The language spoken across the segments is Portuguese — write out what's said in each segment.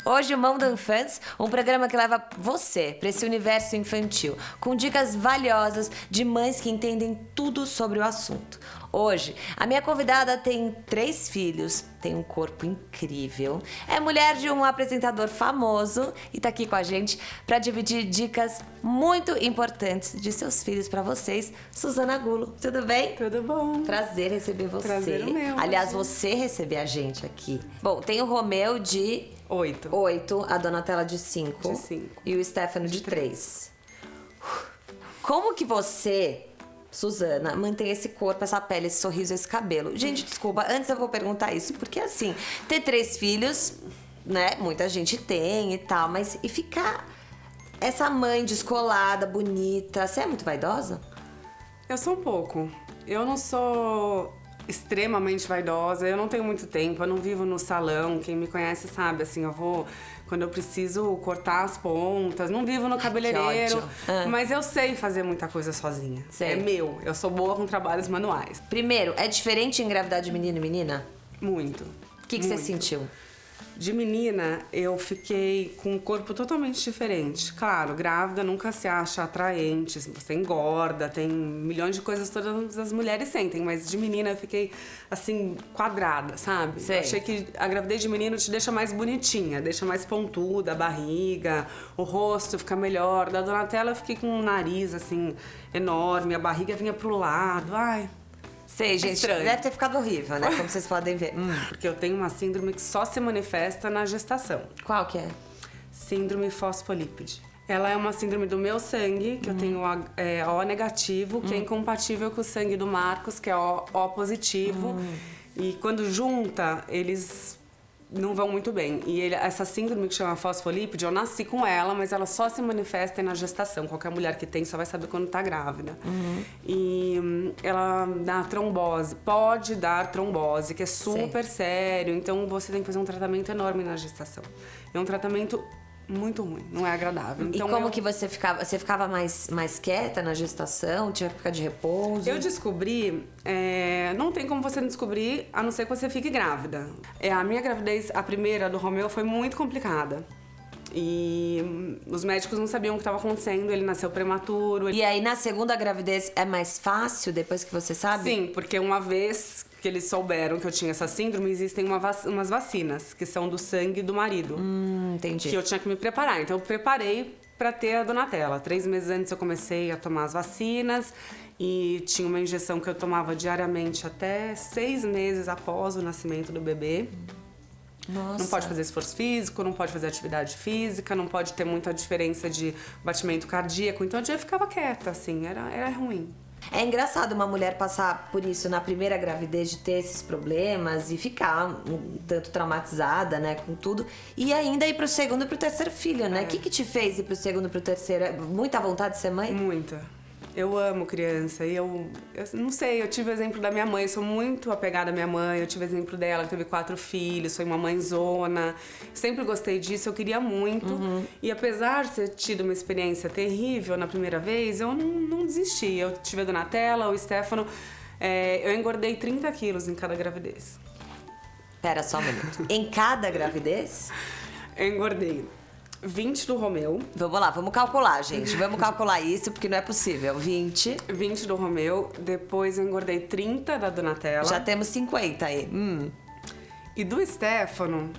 Hoje o Monde Enfants, um programa que leva você para esse universo infantil, com dicas valiosas de mães que entendem tudo sobre o assunto. Hoje, a minha convidada tem 3 filhos, tem um corpo incrível, é mulher de um apresentador famoso e tá aqui com a gente para dividir dicas muito importantes de seus filhos para vocês. Suzana Gulo, tudo bem? Tudo bom. Prazer receber você. Prazer é meu. Aliás, você receber a gente aqui. Bom, tem o Romeu de 8, a Donatella de 5 e o Stefano de 3. Como que você, Suzana, mantém esse corpo, essa pele, esse sorriso, esse cabelo? Gente, desculpa, antes eu vou perguntar isso, porque assim, ter 3 filhos, né, muita gente tem e tal, mas e ficar essa mãe descolada, bonita, você é muito vaidosa? Eu sou um pouco. Eu não sou extremamente vaidosa, eu não tenho muito tempo, eu não vivo no salão, quem me conhece sabe, assim, eu vou quando eu preciso cortar as pontas, não vivo no cabeleireiro, mas eu sei fazer muita coisa sozinha. Sei. É meu, eu sou boa com trabalhos manuais. Primeiro, é diferente engravidar de menino e menina? Muito. O que você sentiu? De menina, eu fiquei com um corpo totalmente diferente. Claro, grávida nunca se acha atraente, você engorda, tem milhões de coisas que todas as mulheres sentem, mas de menina eu fiquei, assim, quadrada, sabe? Sei. Achei que a gravidez de menino te deixa mais bonitinha, deixa mais pontuda, a barriga, o rosto fica melhor. Da Donatella eu fiquei com um nariz, assim, enorme, a barriga vinha pro lado, ai... Sei, gente, estranho. deve ter ficado horrível, né? Como vocês podem ver. Porque eu tenho uma síndrome que só se manifesta na gestação. Qual que é? Síndrome fosfolípide. Ela é uma síndrome do meu sangue, que eu tenho O negativo, que é incompatível com o sangue do Marcos, que é O positivo. E quando junta, eles não vão muito bem. E essa síndrome que chama fosfolípide, eu nasci com ela, mas ela só se manifesta na gestação. Qualquer mulher que tem só vai saber quando tá grávida. E ela dá trombose, pode dar trombose, que é super sério. Então você tem que fazer um tratamento enorme na gestação. É um tratamento muito ruim, não é agradável. Então, e como que você ficava? Você ficava mais quieta na gestação? Tinha que ficar de repouso? Eu descobri, não tem como você não descobrir, a não ser que você fique grávida. A minha gravidez, a primeira do Romeu, foi muito complicada. E os médicos não sabiam o que estava acontecendo, ele nasceu prematuro. E aí, na segunda gravidez, é mais fácil depois que você sabe? Sim, porque uma vez que eles souberam que eu tinha essa síndrome, existem umas vacinas, que são do sangue do marido. Entendi. Que eu tinha que me preparar. Então, eu preparei para ter a Donatella. 3 meses antes eu comecei a tomar as vacinas e tinha uma injeção que eu tomava diariamente até 6 meses após o nascimento do bebê. Nossa. Não pode fazer esforço físico, não pode fazer atividade física, não pode ter muita diferença de batimento cardíaco. Então, eu ficava quieta, assim, era ruim. É engraçado uma mulher passar por isso na primeira gravidez, de ter esses problemas e ficar um tanto traumatizada, né, com tudo. E ainda ir pro segundo e pro terceiro filho, né? O que te fez ir pro segundo e pro terceiro? Muita vontade de ser mãe? Muita. Eu amo criança e eu não sei, eu tive o exemplo da minha mãe, eu sou muito apegada à minha mãe, eu tive o exemplo dela, que teve 4 filhos, foi uma mãezona, sempre gostei disso, eu queria muito. E apesar de ter tido uma experiência terrível na primeira vez, eu não desisti. Eu tive a Donatella, o Stefano, eu engordei 30 quilos em cada gravidez. Pera só um minuto. Em cada gravidez? Eu engordei 20 do Romeu. Vamos lá, vamos calcular, gente. Vamos calcular isso, porque não é possível. 20 do Romeu, depois eu engordei 30 da Donatella. Já temos 50 aí. E do Stefano,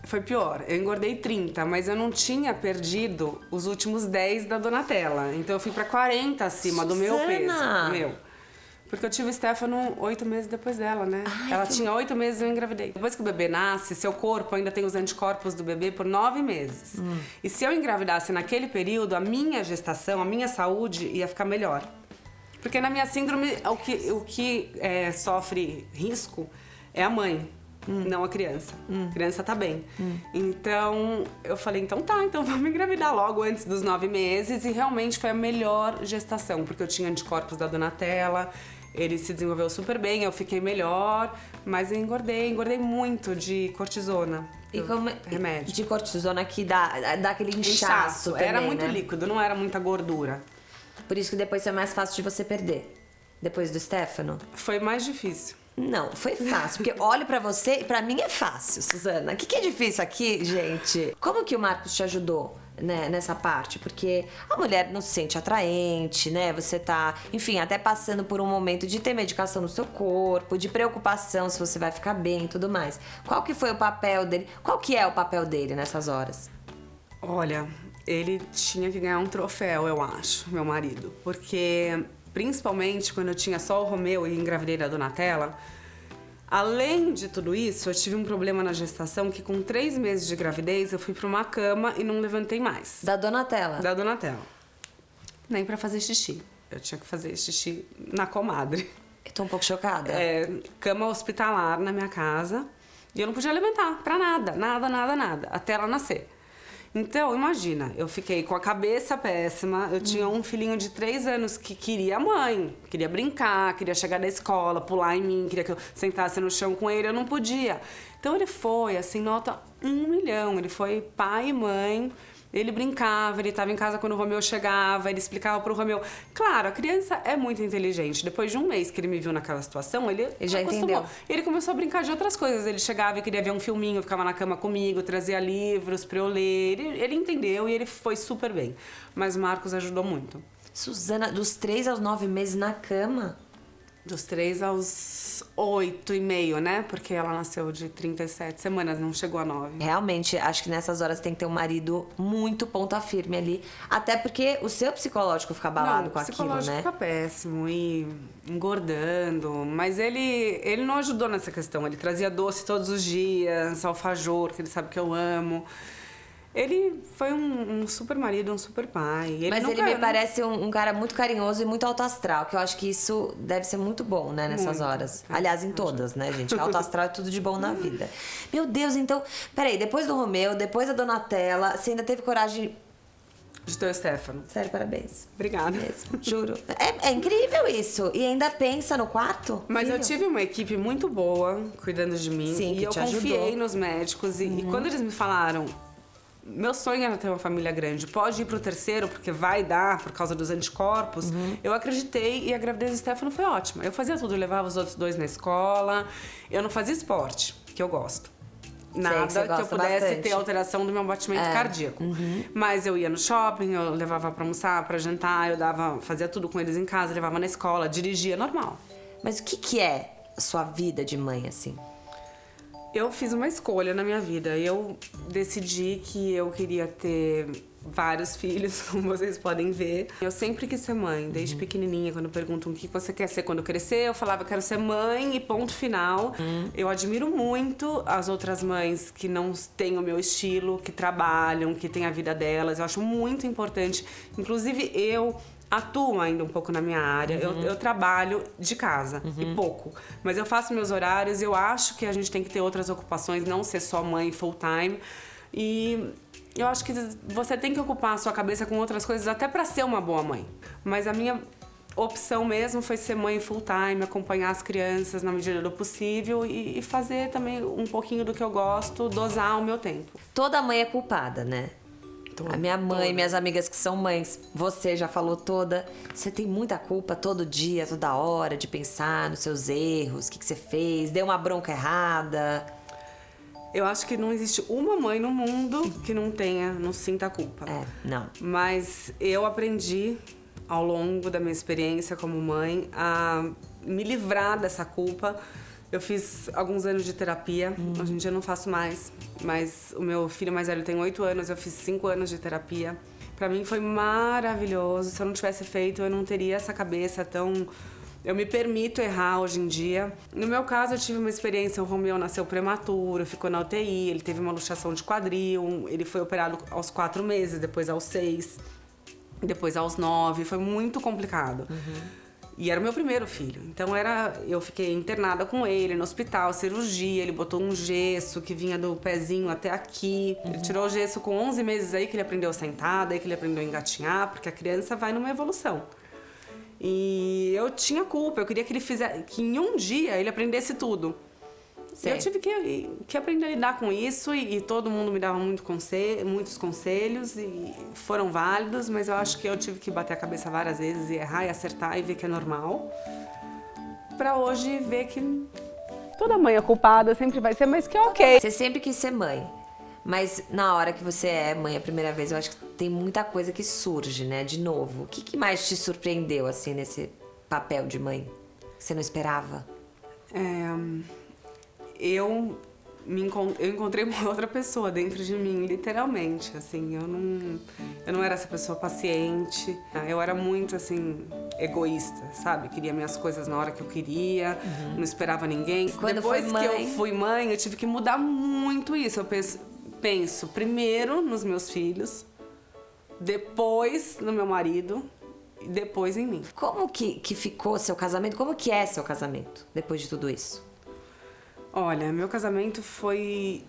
foi pior. Eu engordei 30, mas eu não tinha perdido os últimos 10 da Donatella. Então eu fui pra 40 acima do meu peso. Porque eu tive o Stefano 8 meses depois dela, né? Ela tinha 8 meses e eu engravidei. Depois que o bebê nasce, seu corpo ainda tem os anticorpos do bebê por 9 meses. E se eu engravidasse naquele período, a minha gestação, a minha saúde ia ficar melhor. Porque na minha síndrome, o que sofre risco é a mãe. Não a criança. A criança tá bem. Então, eu falei, então vamos engravidar logo antes dos 9 meses. E realmente foi a melhor gestação, porque eu tinha anticorpos da Donatella, ele se desenvolveu super bem, eu fiquei melhor, mas eu engordei muito de cortisona. E como remédio. De cortisona que dá aquele inchaço também, era muito né? líquido, não era muita gordura. Por isso que depois foi mais fácil de você perder. Depois do Stefano? Foi mais difícil. Não, foi fácil. Porque olho pra você e pra mim é fácil, Suzana. O que é difícil aqui, gente? Como que o Marcos te ajudou, né, nessa parte? Porque a mulher não se sente atraente, né? Você tá, enfim, até passando por um momento de ter medicação no seu corpo, de preocupação se você vai ficar bem e tudo mais. Qual que foi o papel dele? Qual que é o papel dele nessas horas? Olha, ele tinha que ganhar um troféu, eu acho, meu marido. Porque, principalmente quando eu tinha só o Romeu e engravidei da Donatella, além de tudo isso, eu tive um problema na gestação que com 3 meses de gravidez eu fui pra uma cama e não levantei mais. Da Donatella? Da Donatella. Nem pra fazer xixi. Eu tinha que fazer xixi na comadre. Eu tô um pouco chocada. Cama hospitalar na minha casa. E eu não podia levantar pra nada, nada, até ela nascer. Então, imagina, eu fiquei com a cabeça péssima, eu tinha um filhinho de 3 anos que queria mãe, queria brincar, queria chegar da escola, pular em mim, queria que eu sentasse no chão com ele, eu não podia. Então ele foi, assim, nota 1 milhão, ele foi pai e mãe, ele brincava, ele estava em casa quando o Romeu chegava, ele explicava pro Romeu. Claro, a criança é muito inteligente. Depois de um mês que ele me viu naquela situação, ele já acostumou. entendeu. Ele começou a brincar de outras coisas. Ele chegava e queria ver um filminho, ficava na cama comigo, trazia livros pra eu ler. Ele entendeu e ele foi super bem. Mas o Marcos ajudou muito. Suzana, dos 3 aos 9 meses na cama? Dos 3 aos 8,5, né? Porque ela nasceu de 37 semanas, não chegou a 9. Realmente, acho que nessas horas tem que ter um marido muito ponta firme ali. Até porque o seu psicológico fica abalado com aquilo, né? O psicológico fica péssimo e engordando. Mas ele não ajudou nessa questão. Ele trazia doce todos os dias, alfajor, que ele sabe que eu amo. Ele foi um super marido, um super pai. Mas ele me parece um cara muito carinhoso e muito alto astral, que eu acho que isso deve ser muito bom, né, nessas horas. Aliás, em todas, né, gente? Alto astral é tudo de bom na vida. Meu Deus, então... Peraí, depois do Romeu, depois da Donatella, você ainda teve coragem... De ter o Stefano. Sério, parabéns. Obrigada. Mesmo, juro. É incrível isso. E ainda pensa no quarto? Mas filho? eu tive uma equipe muito boa cuidando de mim. Sim, e que eu te confiei ajudou. nos médicos. E quando eles me falaram... Meu sonho era ter uma família grande. Pode ir pro 3º, porque vai dar, por causa dos anticorpos. Eu acreditei e a gravidez do Stefano foi ótima. Eu fazia tudo, eu levava os outros 2 na escola. Eu não fazia esporte, que eu gosto. Nada que eu pudesse bastante. ter alteração do meu batimento cardíaco. Mas eu ia no shopping, eu levava pra almoçar, pra jantar, fazia tudo com eles em casa, levava na escola, dirigia, normal. Mas o que é a sua vida de mãe, assim? Eu fiz uma escolha na minha vida. Eu decidi que eu queria ter vários filhos, como vocês podem ver. Eu sempre quis ser mãe, desde pequenininha. Quando perguntam o que você quer ser quando crescer, eu falava que quero ser mãe e ponto final. Eu admiro muito as outras mães que não têm o meu estilo, que trabalham, que têm a vida delas. Eu acho muito importante. Inclusive, eu atuo ainda um pouco na minha área. Eu trabalho de casa, e pouco. Mas eu faço meus horários. Eu acho que a gente tem que ter outras ocupações, não ser só mãe full time. E eu acho que você tem que ocupar a sua cabeça com outras coisas até pra ser uma boa mãe. Mas a minha opção mesmo foi ser mãe full time, acompanhar as crianças na medida do possível e fazer também um pouquinho do que eu gosto, dosar o meu tempo. Toda mãe é culpada, né? A minha mãe, minhas amigas que são mães, você já falou toda. Você tem muita culpa todo dia, toda hora, de pensar nos seus erros, o que você fez, deu uma bronca errada. Eu acho que não existe uma mãe no mundo que não sinta culpa. Não. Mas eu aprendi ao longo da minha experiência como mãe a me livrar dessa culpa. Eu fiz alguns anos de terapia, hoje em dia eu não faço mais, mas o meu filho mais velho tem 8 anos, eu fiz 5 anos de terapia. Pra mim foi maravilhoso, se eu não tivesse feito eu não teria essa cabeça tão... Eu me permito errar hoje em dia. No meu caso eu tive uma experiência, o Romeu nasceu prematuro, ficou na UTI, ele teve uma luxação de quadril, ele foi operado aos 4 meses, depois aos 6, depois aos 9, foi muito complicado. E era o meu primeiro filho, então eu fiquei internada com ele no hospital, cirurgia, ele botou um gesso que vinha do pezinho até aqui. Ele tirou o gesso com 11 meses aí que ele aprendeu a sentar, daí que ele aprendeu a engatinhar, porque a criança vai numa evolução. E eu tinha culpa, eu queria que ele que em um dia ele aprendesse tudo. E eu tive que aprender a lidar com isso e todo mundo me dava muitos conselhos e foram válidos, mas eu acho que eu tive que bater a cabeça várias vezes e errar e acertar e ver que é normal. Pra hoje ver que Toda mãe é culpada, sempre vai ser, mas que ok. Você sempre quis ser mãe. Mas na hora que você é mãe a primeira vez, eu acho que tem muita coisa que surge, né? De novo. O que mais te surpreendeu, assim, nesse papel de mãe? Você não esperava? Eu encontrei uma outra pessoa dentro de mim, literalmente, assim. Eu não era essa pessoa paciente. Eu era muito, assim, egoísta, sabe? Queria minhas coisas na hora que eu queria, não esperava ninguém. Depois que eu fui mãe, eu tive que mudar muito isso. Eu penso primeiro nos meus filhos, depois no meu marido e depois em mim. Como que ficou seu casamento? Como que é seu casamento depois de tudo isso? Olha, meu casamento foi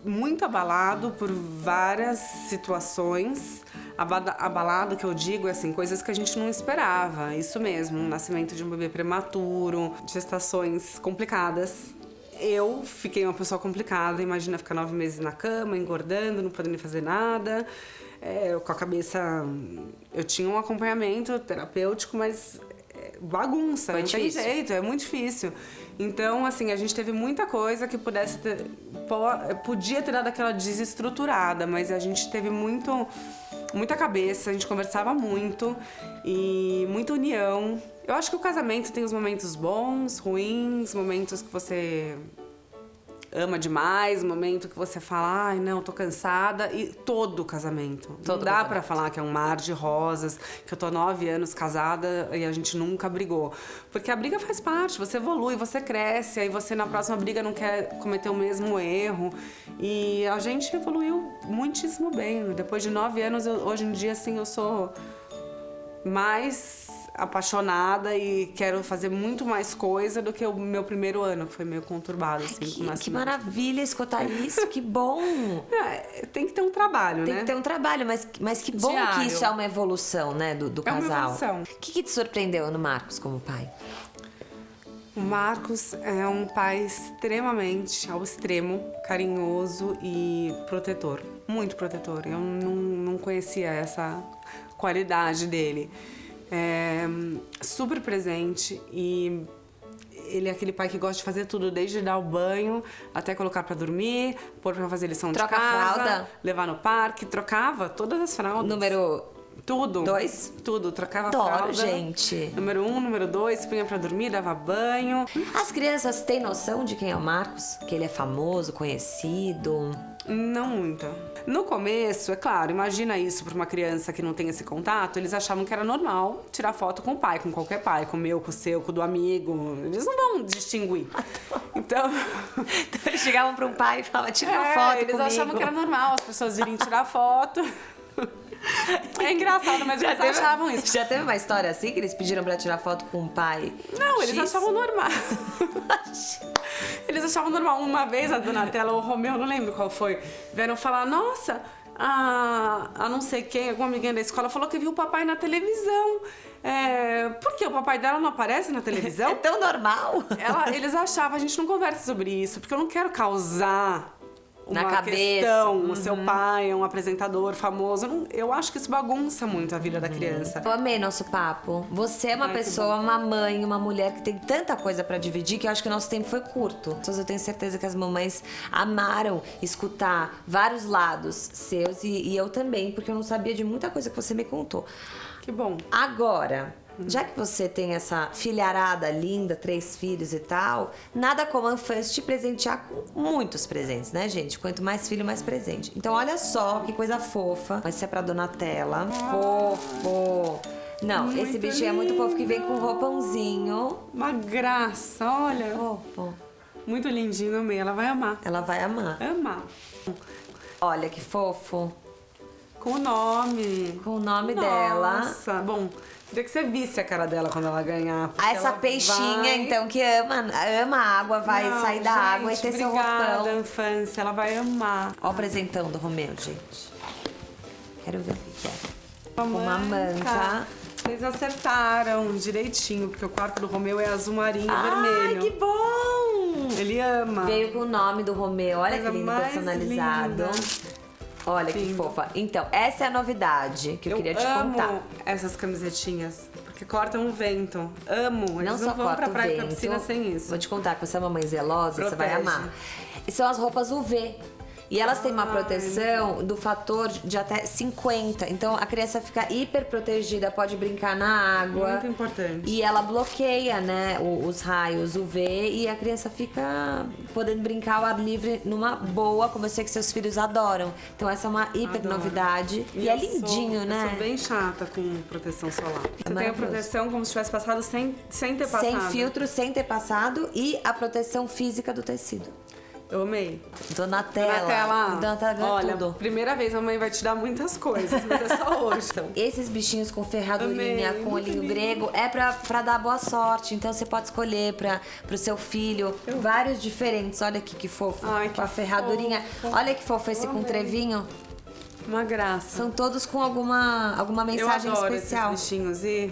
muito abalado por várias situações. Abalado, que eu digo, é assim, coisas que a gente não esperava. Isso mesmo, um nascimento de um bebê prematuro, gestações complicadas. Eu fiquei uma pessoa complicada, imagina ficar 9 meses na cama, engordando, não podendo fazer nada. Com a cabeça... Eu tinha um acompanhamento terapêutico, mas bagunça, não tem jeito, é muito difícil. Então, assim, a gente teve muita coisa que podia ter dado aquela desestruturada, mas a gente teve muita cabeça, a gente conversava muito e muita união. Eu acho que o casamento tem os momentos bons, ruins, momentos que você ama demais, momento que você fala, ai, não, tô cansada. E todo casamento. Não dá pra falar que é um mar de rosas, que eu tô 9 anos casada e a gente nunca brigou. Porque a briga faz parte, você evolui, você cresce, aí você na próxima briga não quer cometer o mesmo erro. E a gente evoluiu muitíssimo bem. Depois de 9 anos, hoje em dia, assim, eu sou mais apaixonada e quero fazer muito mais coisa do que o meu primeiro ano, que foi meio conturbado, assim. Que maravilha escutar isso, que bom! Tem que ter um trabalho, né? Tem que ter um trabalho, mas que bom que isso é uma evolução, né, do casal. Uma evolução. O que te surpreendeu no Marcos como pai? O Marcos é um pai extremamente, ao extremo, carinhoso e protetor. Muito protetor. Eu não conhecia essa qualidade dele. Super presente e ele é aquele pai que gosta de fazer tudo, desde dar o banho até colocar pra dormir, pôr pra fazer lição de casa, fralda, levar no parque, trocava todas as fraldas. Número tudo. 2? Tudo, trocava Adoro, fralda. Gente. Número 1, número 2, punha pra dormir, dava banho. As crianças têm noção de quem é o Marcos? Que ele é famoso, conhecido? Não muito. No começo, é claro, imagina isso para uma criança que não tem esse contato, eles achavam que era normal tirar foto com o pai, com qualquer pai, com o meu, com o seu, com o do amigo. Eles não vão distinguir. Então eles chegavam para um pai e falavam, tira uma foto eles comigo. Achavam que era normal as pessoas irem tirar foto. É engraçado, mas eles achavam isso. Já teve uma história assim, que eles pediram pra tirar foto com um pai? Não, eles achavam normal. Eles achavam normal. Uma vez a Donatella ou o Romeu, não lembro qual foi, vieram falar, nossa, a não sei quem, alguma amiguinha da escola falou que viu o papai na televisão. Por que o papai dela não aparece na televisão? É tão normal. Eles achavam, a gente não conversa sobre isso, porque eu não quero causar na cabeça. Questão, o seu pai é um apresentador famoso. Eu acho que isso bagunça muito a vida da criança. Eu amei nosso papo. Você é uma pessoa, uma mãe, uma mulher que tem tanta coisa pra dividir que eu acho que o nosso tempo foi curto. Eu tenho certeza que as mamães amaram escutar vários lados seus e eu também, porque eu não sabia de muita coisa que você me contou. Que bom. Agora, já que você tem essa filharada linda, 3 filhos e tal, nada como a infância te presentear com muitos presentes, né, gente? Quanto mais filho, mais presente. Então, olha só que coisa fofa. Vai ser pra Donatella. Fofo. Não, muito esse bichinho é muito fofo, que vem com um roupãozinho. Uma graça, olha. Fofo. Muito lindinho, amei. Ela vai amar. Ela vai amar. Amar. Olha que fofo. Com o nome. Com o nome dela. Nossa, bom... Queria que você visse a cara dela quando ela ganhar. Essa peixinha, então, que ama a água, vai sair da água e ter seu roupão. Obrigada, infância. Ela vai amar. Ó o presentão do Romeu, gente. Quero ver o que é. Uma manta. Vocês acertaram direitinho, porque o quarto do Romeu é azul marinho e vermelho. Ai, que bom! Ele ama. Veio com o nome do Romeu. Olha que lindo, personalizado. Linda. Olha que fofa. Então, essa é a novidade que eu queria te contar. Eu amo essas camisetinhas, porque que cortam o vento. Amo. Eles não vão pra praia e pra piscina sem isso. Vou te contar que você é uma mãe zelosa, você vai amar. E são as roupas UV. E elas têm uma proteção do fator de até 50. Então a criança fica hiper protegida, pode brincar na água. Muito importante. E ela bloqueia, né, os raios UV e a criança fica podendo brincar ao ar livre numa boa, como eu sei que seus filhos adoram. Então essa é uma hiper novidade. E é lindinho, né? Eu sou bem chata com proteção solar. Você tem a proteção como se tivesse passado sem ter passado. Sem filtro, sem ter passado e a proteção física do tecido. Eu amei. Donatella ganha olha, tudo. Primeira vez a mãe vai te dar muitas coisas, mas é só hoje. Esses bichinhos com ferradurinha, com olhinho grego, é pra dar boa sorte. Então você pode escolher pro seu filho vários diferentes. Olha aqui que fofo. Ai, com a ferradurinha. Fofo. Olha que fofo esse com trevinho. Uma graça. São todos com alguma mensagem eu adoro especial. Esses bichinhos e...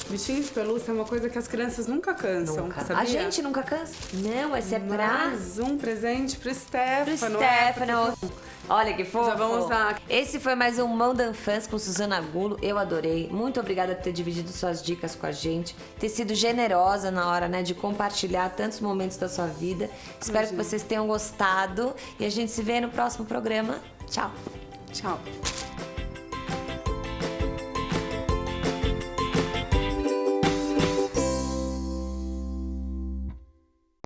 Bichinho de pelúcia é uma coisa que as crianças nunca cansam, sabia? A gente nunca cansa? Não, esse é Mais um presente pro Stefano. Olha que fofo. Já vamos usar. Esse foi mais um Mão da Fãs com Suzana Gulo. Eu adorei. Muito obrigada por ter dividido suas dicas com a gente. Ter sido generosa na hora, né, de compartilhar tantos momentos da sua vida. Espero que vocês tenham gostado. E a gente se vê no próximo programa. Tchau. Tchau.